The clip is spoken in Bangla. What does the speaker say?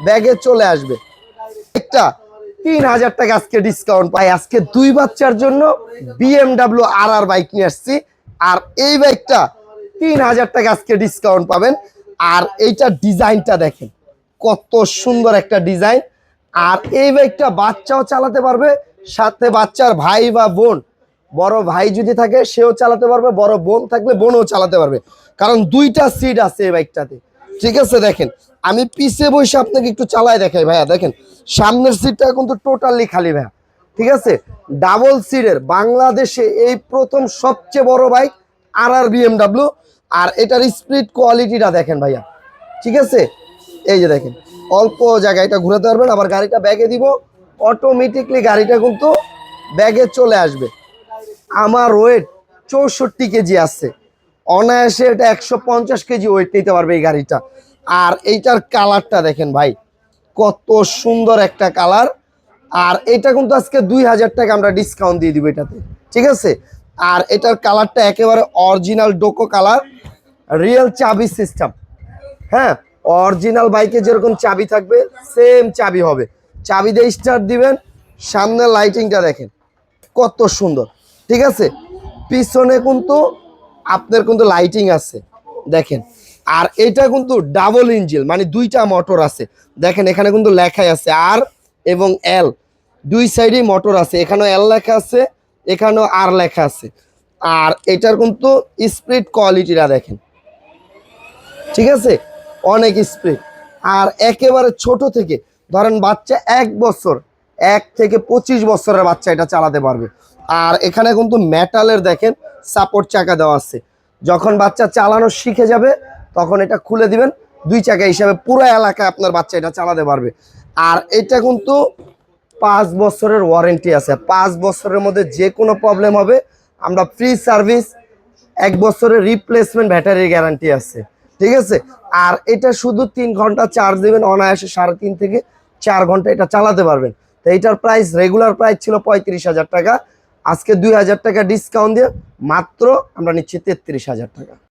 ব্যাগে চলে আসবে। একটা 3000 টাকা আজকে ডিসকাউন্ট পাই। আজকে 2 বাচ্চার জন্য BMW RR বাইক নিয়ে আসছি। আর এই বাইকটা 3000 টাকা আজকে ডিসকাউন্ট পাবেন। আর এইটা ডিজাইনটা দেখেন কত সুন্দর একটা ডিজাইন। আর এই বাইকটা বাচ্চাও চালাতে পারবে, সাথে বাচ্চার ভাই বা বোন, বড় ভাই যদি থাকে সেও চালাতে পারবে, বড় বোন থাকলে বোনও চালাতে পারবে, কারণ 2টা সিট আছে এই বাইকটাতে। ঠিক আছে, দেখেন আমি পিছে বসে আপনাকে একটু চালায় দেখাই ভাইয়া। দেখেন সামনের সিটটা কিন্তু টোটালি খালি ভাইয়া। ঠিক আছে, ডাবল সিটের বাংলাদেশে এই প্রথম সবচেয়ে বড় বাইক RR BMW। আর এটার স্পিড কোয়ালিটিটা দেখেন ভাইয়া। ঠিক আছে, এই যে দেখেন অল্প জায়গায় এটা ঘুরাতে পারবেন। আবার গাড়িটা ব্যাগে দিব, অটোমেটিকলি গাড়িটা কিন্তু ব্যাগে চলে আসবে। আমার ওয়েট 64 কেজি আছে, অনায়াসে এটা 150 কেজি ওয়েট নিতে পারবে এই গাড়িটা। আর এইটার কালারটা দেখেন ভাই, কত সুন্দর একটা কালার। আর এটা কিন্তু আজকে 2000 টাকা আমরা ডিসকাউন্ট দিয়ে দিব এটাতে। ঠিক আছে, আর এটার কালারটা একেবারে অরিজিনাল ডোকো কালার, রিয়েল চাবি সিস্টেম। হ্যাঁ, অরিজিনাল বাইকে যেরকম চাবি থাকবে সেম চাবি হবে। চাবি দিয়ে স্টার্ট দিবেন, সামনের লাইটিংটা দেখেন কত সুন্দর। ঠিক আছে, পিছনে কিন্তু আপনার কিন্তু লাইটিং আছে দেখেন। আর এটা কিন্তু ডাবল ইঞ্জিন, মানে 2টা মোটর আছে। দেখেন এখানে কিন্তু লেখাই আছে আর এবং এল, 2 সাইডেই মোটর আছে। এখানেও এল লেখা আছে, এখানেও আর লেখা আছে। আর এটার কিন্তু স্পিড কোয়ালিটিটা দেখেন। ঠিক আছে, অনেক স্পিড। আর একেবারে ছোট থেকে ধরেন বাচ্চা 1 বছর, 1 থেকে 25 বছরের বাচ্চা এটা চালাতে পারবে। আর এখানে কিন্তু মেটালের দেখেন সাপোর্ট চাকা দেওয়া আছে। যখন বাচ্চা চালানো শিখে যাবে তখন এটা খুলে দিবেন, 2 চাকা হিসাবে পুরো এলাকায় আপনার বাচ্চা এটা চালাতে পারবে। আর এটা কিন্তু 5 বছরের ওয়ারেন্টি আছে। 5 বছরের মধ্যে যে কোনো প্রবলেম হবে আমরা ফ্রি সার্ভিস, 1 বছরের রিপ্লেসমেন্ট ব্যাটারি গ্যারান্টি আছে। ঠিক আছে, আর এটা শুধু 3 ঘন্টা চার্জ দিবেন, অনায়াসে 3.5 থেকে 4 ঘন্টা এটা চালাতে পারবেন। তো এটার প্রাইস, রেগুলার প্রাইস ছিল 35,000 টাকা, আজকে 2000 টাকা ডিসকাউন্ট দিয়ে মাত্র আমরা নিচ্ছি 33,000 টাকা।